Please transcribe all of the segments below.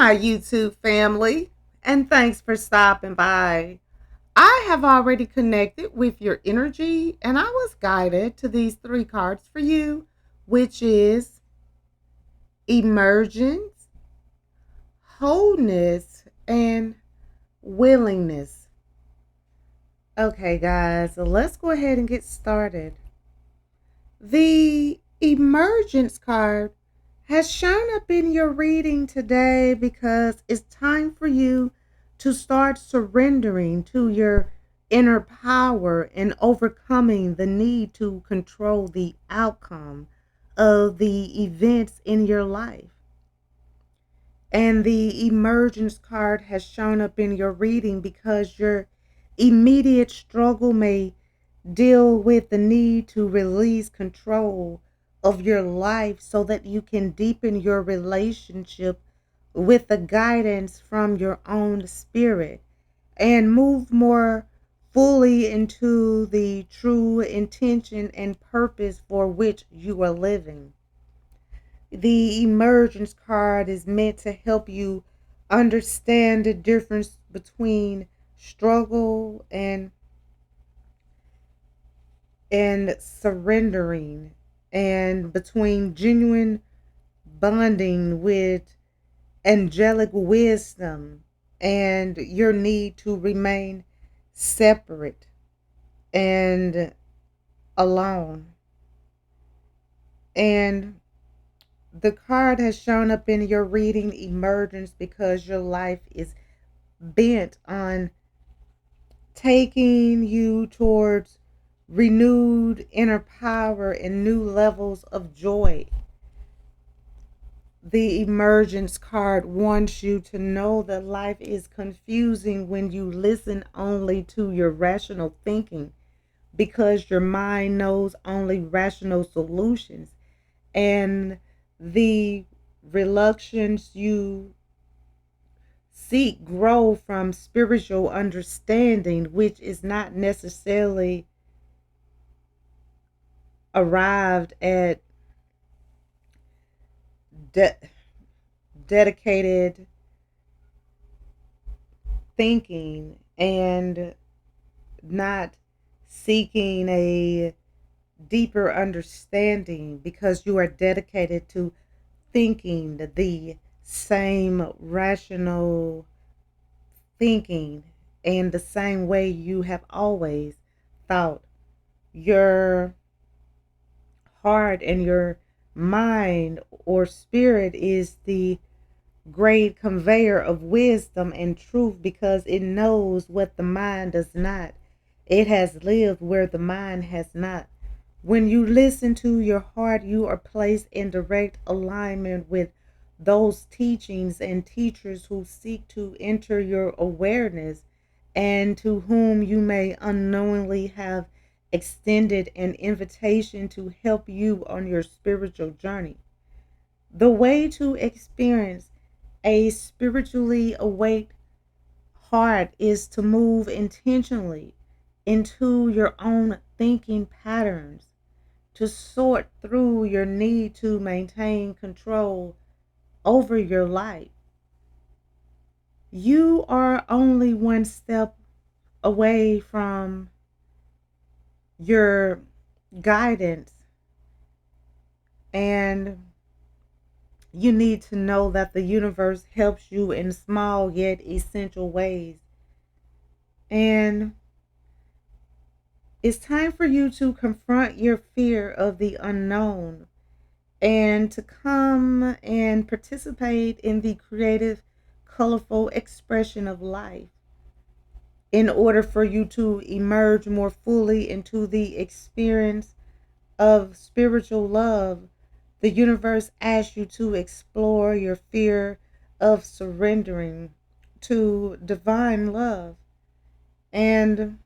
my YouTube family, and thanks for stopping by. I have already connected with your energy, and I was guided to these three cards for you, which is emergence, wholeness, and willingness. Okay, guys, so let's go ahead and get started. The emergence card has shown up in your reading today because it's time for you to start surrendering to your inner power and overcoming the need to control the outcome of the events in your life. And the emergence card has shown up in your reading because your immediate struggle may deal with the need to release control of your life so that you can deepen your relationship with the guidance from your own spirit and move more fully into the true intention and purpose for which you are living. The emergence card is meant to help you understand the difference between struggle and surrendering, and between genuine bonding with angelic wisdom and your need to remain separate and alone. And the card has shown up in your reading emergence because your life is bent on taking you towards renewed inner power and new levels of joy. The emergence card wants you to know that life is confusing when you listen only to your rational thinking because your mind knows only rational solutions, and the reluctance you seek grow from spiritual understanding, which is not necessarily arrived at de- dedicated thinking and not seeking a deeper understanding because you are dedicated to thinking the same rational thinking and the same way you have always thought. Your heart and your mind or spirit is the great conveyor of wisdom and truth because it knows what the mind does not. It has lived where the mind has not. When you listen to your heart, you are placed in direct alignment with those teachings and teachers who seek to enter your awareness and to whom you may unknowingly have extended an invitation to help you on your spiritual journey. The way to experience a spiritually awake heart is to move intentionally into your own thinking patterns, to sort through your need to maintain control over your life. You are only one step away from your guidance, and you need to know that the universe helps you in small yet essential ways. And it's time for you to confront your fear of the unknown and to come and participate in the creative, colorful expression of life. In order for you to emerge more fully into the experience of spiritual love, the universe asks you to explore your fear of surrendering to divine love. And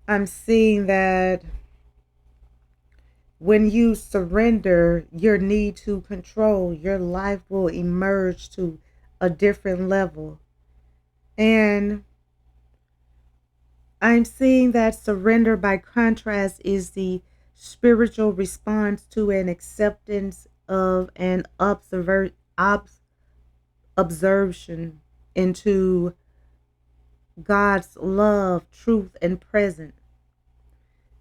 I'm seeing that when you surrender your need to control, your life will emerge to a different level. And I'm seeing that surrender, by contrast, is the spiritual response to an acceptance of an observation into God's love, truth, and presence.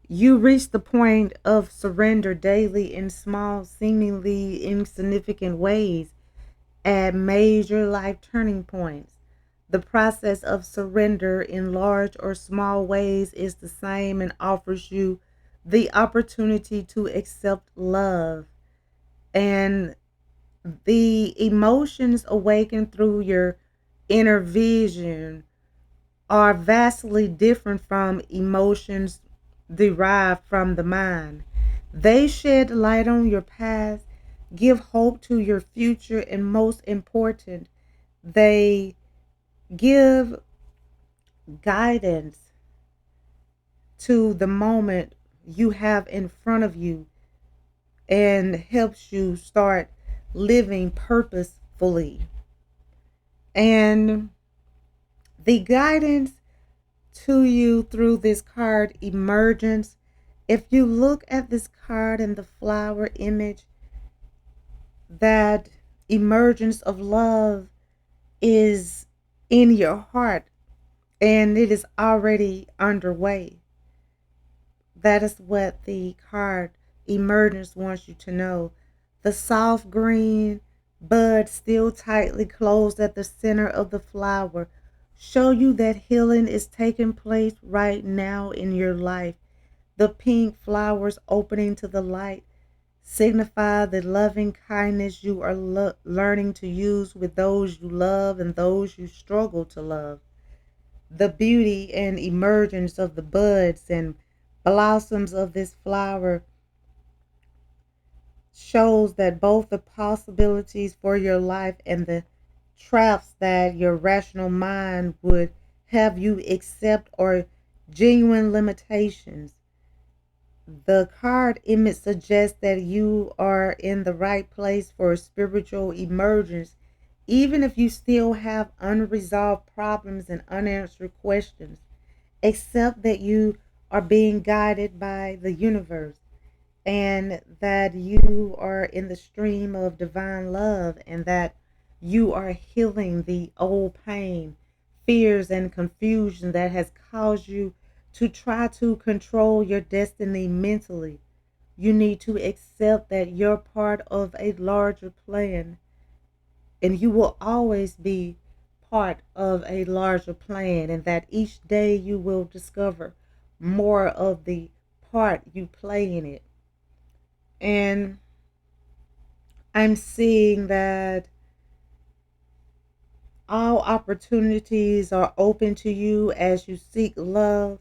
You reach the point of surrender daily in small, seemingly insignificant ways at major life turning points. The process of surrender in large or small ways is the same and offers you the opportunity to accept love and the emotions awakened through your inner vision are vastly different from emotions derived from the mind. They shed light on your past, give hope to your future, and most important, they give guidance to the moment you have in front of you and helps you start living purposefully. And the guidance to you through this card emergence. If you look at this card and the flower image, that emergence of love is in your heart and it is already underway. That is what the card emergence wants you to know. The soft green bud still tightly closed at the center of the flower show you that healing is taking place right now in your life. The pink flowers opening to the light signify the loving kindness you are learning to use with those you love and those you struggle to love. The beauty and emergence of the buds and blossoms of this flower shows that both the possibilities for your life and the traps that your rational mind would have you accept are genuine limitations. The card image suggests that you are in the right place for spiritual emergence, even if you still have unresolved problems and unanswered questions. Accept that you are being guided by the universe and that you are in the stream of divine love and that you are healing the old pain, fears, and confusion that has caused you to try to control your destiny mentally. You need to accept that you're part of a larger plan and you will always be part of a larger plan, and that each day you will discover more of the part you play in it. And I'm seeing that all opportunities are open to you as you seek love.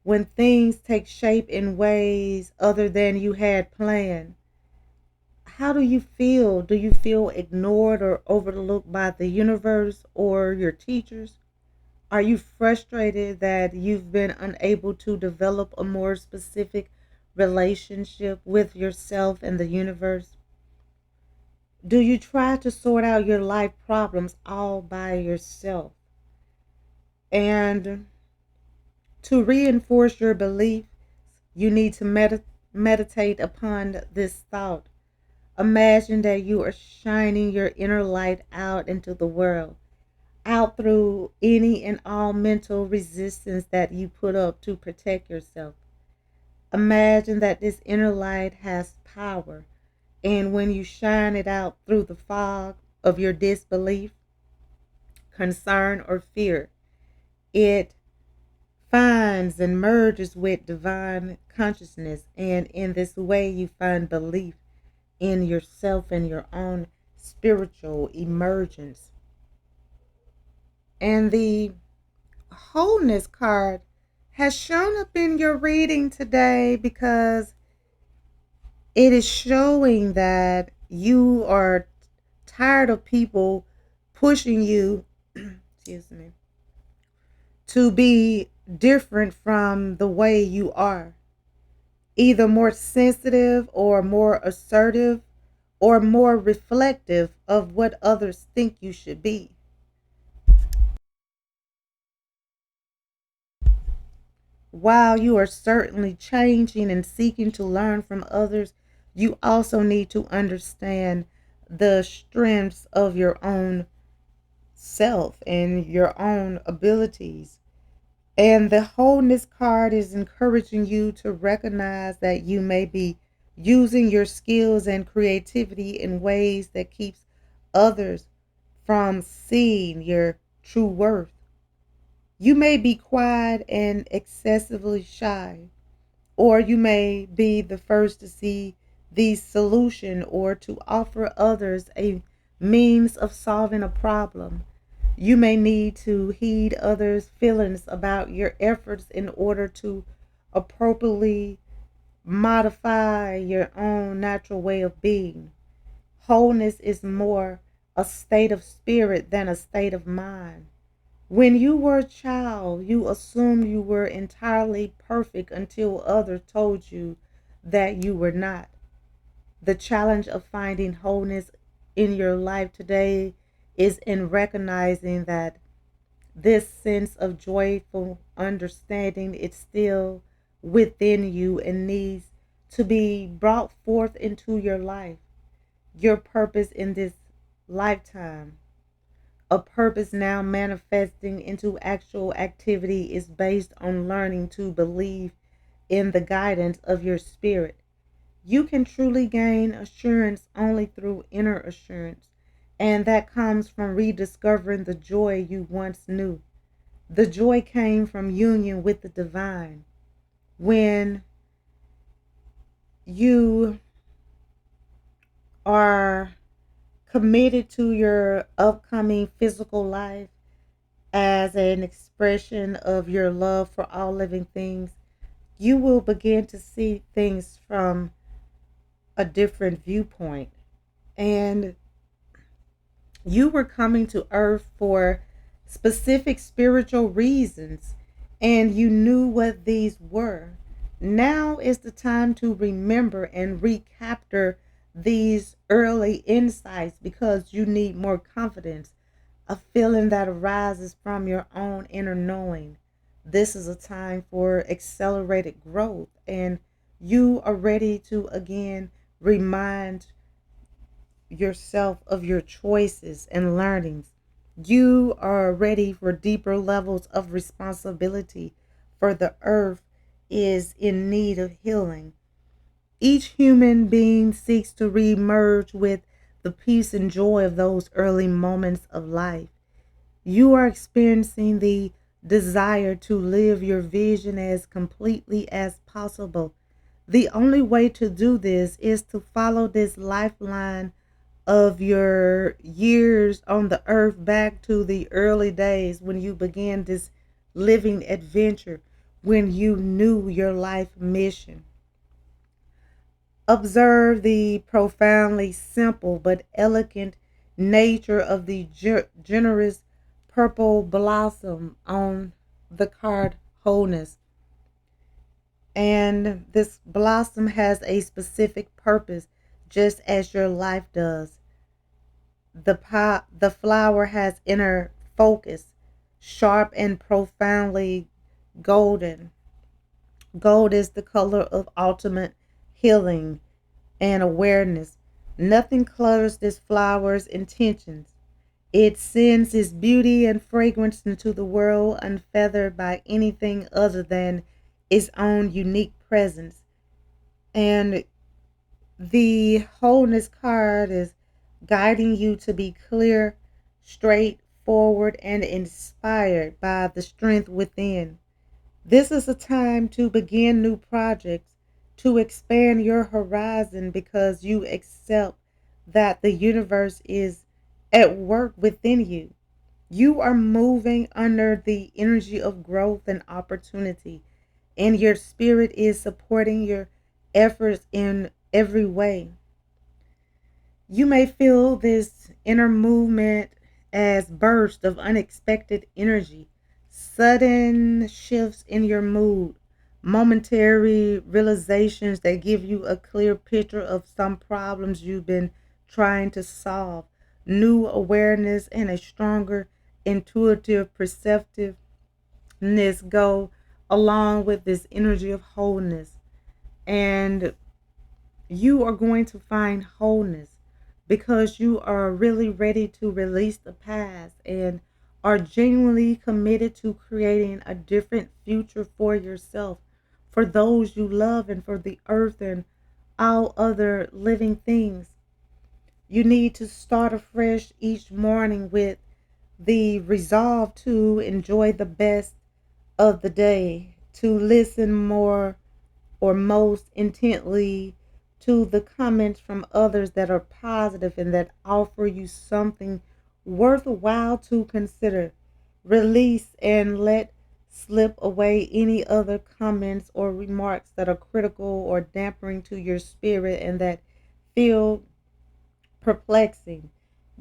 When things take shape in ways other than you had planned, how do you feel? Do you feel ignored or overlooked by the universe or your teachers? Are you frustrated that you've been unable to develop a more specific relationship with yourself and the universe? Do you try to sort out your life problems all by yourself? And to reinforce your belief, you need to meditate upon this thought. Imagine that you are shining your inner light out into the world, out through any and all mental resistance that you put up to protect yourself. Imagine that this inner light has power, and when you shine it out through the fog of your disbelief, concern, or fear, it finds and merges with divine consciousness, and in this way, you find belief in yourself and your own spiritual emergence. And the wholeness card has shown up in your reading today because it is showing that you are tired of people pushing you excuse me to be different from the way you are, either more sensitive or more assertive or more reflective of what others think you should be. While you are certainly changing and seeking to learn from others, you also need to understand the strengths of your own self and your own abilities. And the wholeness card is encouraging you to recognize that you may be using your skills and creativity in ways that keeps others from seeing your true worth. You may be quiet and excessively shy, or you may be the first to see the solution or to offer others a means of solving a problem. You may need to heed others' feelings about your efforts in order to appropriately modify your own natural way of being. Wholeness is more a state of spirit than a state of mind. When you were a child, you assumed you were entirely perfect until others told you that you were not. The challenge of finding wholeness in your life today is in recognizing that this sense of joyful understanding is still within you and needs to be brought forth into your life. Your purpose in this lifetime, a purpose now manifesting into actual activity, is based on learning to believe in the guidance of your spirit. You can truly gain assurance only through inner assurance, and that comes from rediscovering the joy you once knew. The joy came from union with the divine. When you are committed to your upcoming physical life as an expression of your love for all living things, you will begin to see things from a different viewpoint. And you were coming to earth for specific spiritual reasons, and you knew what these were. Now is the time to remember and recapture these early insights because you need more confidence, a feeling that arises from your own inner knowing. This is a time for accelerated growth, and you are ready to again remind yourself of your choices and learnings. You are ready for deeper levels of responsibility, for the earth is in need of healing. Each human being seeks to remerge with the peace and joy of those early moments of life. You are experiencing the desire to live your vision as completely as possible. The only way to do this is to follow this lifeline of your years on the earth back to the early days when you began this living adventure, when you knew your life mission. Observe the profoundly simple but elegant nature of the generous purple blossom on the card wholeness. And this blossom has a specific purpose, just as your life does. The flower has inner focus, sharp and profoundly golden. Gold is the color of ultimate healing and awareness. Nothing clutters this flower's intentions. It sends its beauty and fragrance into the world unfeathered by anything other than its own unique presence. And the wholeness card is guiding you to be clear, straightforward, and inspired by the strength within. This is a time to begin new projects, to expand your horizon because you accept that the universe is at work within you. You are moving under the energy of growth and opportunity, and your spirit is supporting your efforts in every way. You may feel this inner movement as bursts of unexpected energy, sudden shifts in your mood, momentary realizations that give you a clear picture of some problems you've been trying to solve, new awareness, and a stronger intuitive perceptiveness go along with this energy of wholeness. And you are going to find wholeness. because you are really ready to release the past and are genuinely committed to creating a different future for yourself, for those you love, and for the earth and all other living things. You need to start afresh each morning with the resolve to enjoy the best of the day, to listen more or most intently to the comments from others that are positive and that offer you something worthwhile to consider. Release and let slip away any other comments or remarks that are critical or dampening to your spirit and that feel perplexing.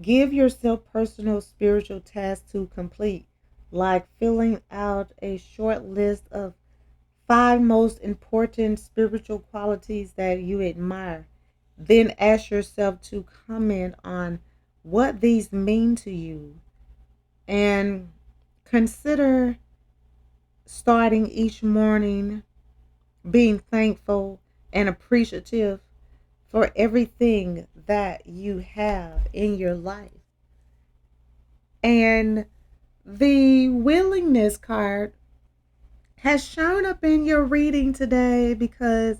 Give yourself personal spiritual tasks to complete, like filling out a short list of 5 most important spiritual qualities that you admire. Then ask yourself to comment on what these mean to you and consider starting each morning being thankful and appreciative for everything that you have in your life. And the willingness card has shown up in your reading today because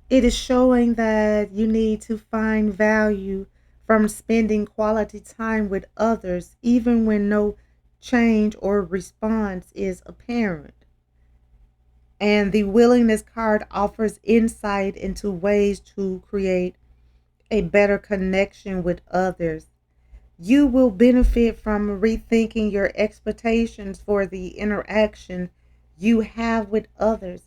it is showing that you need to find value from spending quality time with others, even when no change or response is apparent. And the willingness card offers insight into ways to create a better connection with others. You will benefit from rethinking your expectations for the interaction you have with others,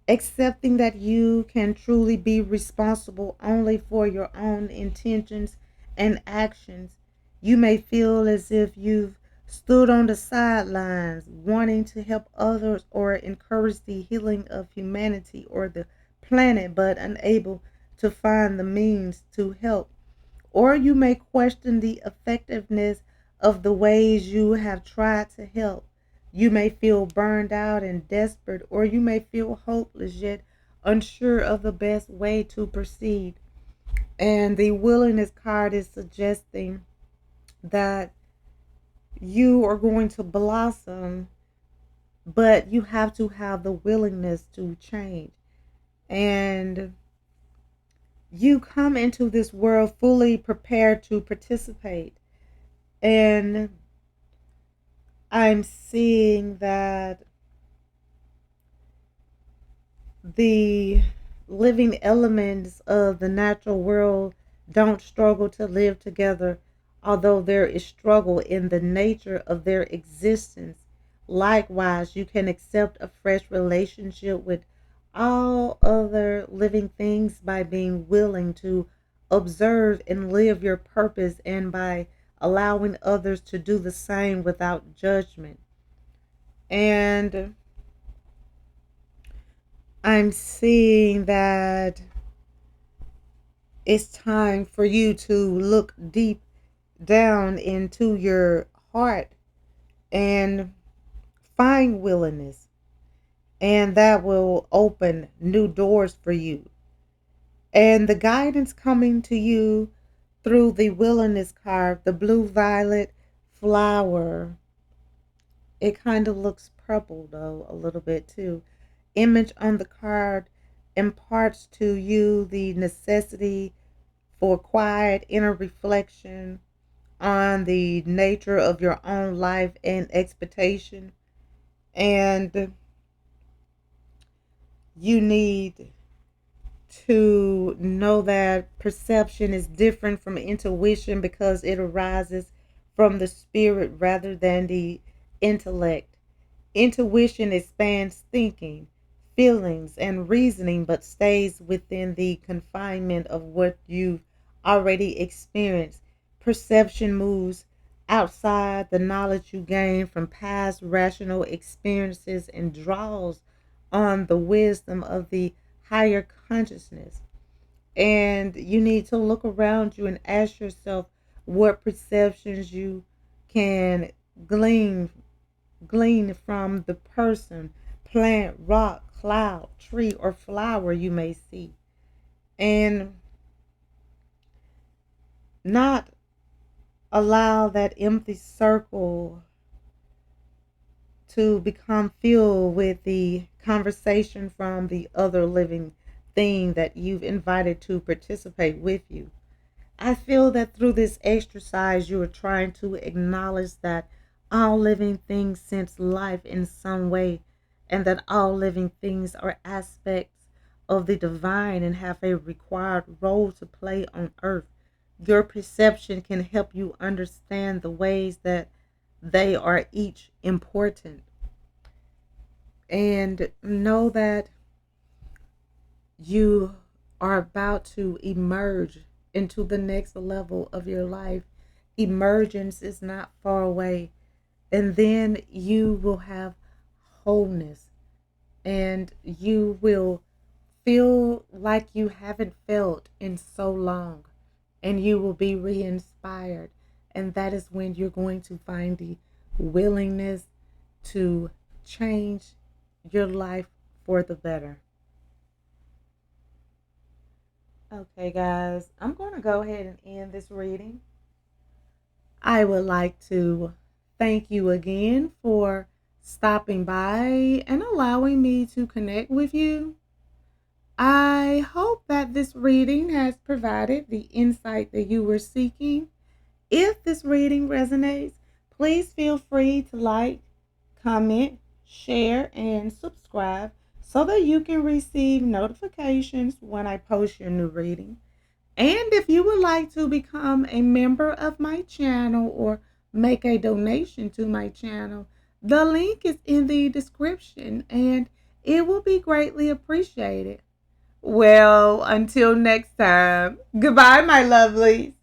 accepting that you can truly be responsible only for your own intentions and actions. You may feel as if you've stood on the sidelines, wanting to help others or encourage the healing of humanity or the planet, but unable to find the means to help. Or you may question the effectiveness of the ways you have tried to help. You may feel burned out and desperate, or you may feel hopeless yet unsure of the best way to proceed. And the willingness card is suggesting that you are going to blossom, but you have to have the willingness to change. And you come into this world fully prepared to participate. And I'm seeing that the living elements of the natural world don't struggle to live together, although there is struggle in the nature of their existence. Likewise, you can accept a fresh relationship with all other living things by being willing to observe and live your purpose and by allowing others to do the same without judgment. And I'm seeing that it's time for you to look deep down into your heart and find willingness, and that will open new doors for you. And the guidance coming to you through the willingness card, the blue violet flower, it kind of looks purple though, a little bit too. Image on the card imparts to you the necessity for quiet inner reflection on the nature of your own life and expectation. And you need to know that perception is different from intuition because it arises from the spirit rather than the intellect. Intuition expands thinking, feelings, and reasoning, but stays within the confinement of what you've already experienced. Perception moves outside the knowledge you gain from past rational experiences and draws on the wisdom of the higher consciousness. And you need to look around you and ask yourself what perceptions you can glean from the person, plant, rock, cloud, tree, or flower you may see. And not allow that empty circle to become filled with the conversation from the other living thing that you've invited to participate with you. I feel that through this exercise, you are trying to acknowledge that all living things sense life in some way, and that all living things are aspects of the divine and have a required role to play on earth. Your perception can help you understand the ways that they are each important, and know that you are about to emerge into the next level of your life. Emergence is not far away. And then you will have wholeness, and you will feel like you haven't felt in so long, and you will be re inspired. And that is when you're going to find the willingness to change your life for the better. Okay, guys, I'm going to go ahead and end this reading. I would like to thank you again for stopping by and allowing me to connect with you. I hope that this reading has provided the insight that you were seeking. If this reading resonates, please feel free to like, comment, share, and subscribe so that you can receive notifications when I post your new reading. And if you would like to become a member of my channel or make a donation to my channel, the link is in the description and it will be greatly appreciated. Well, until next time, goodbye, my lovelies.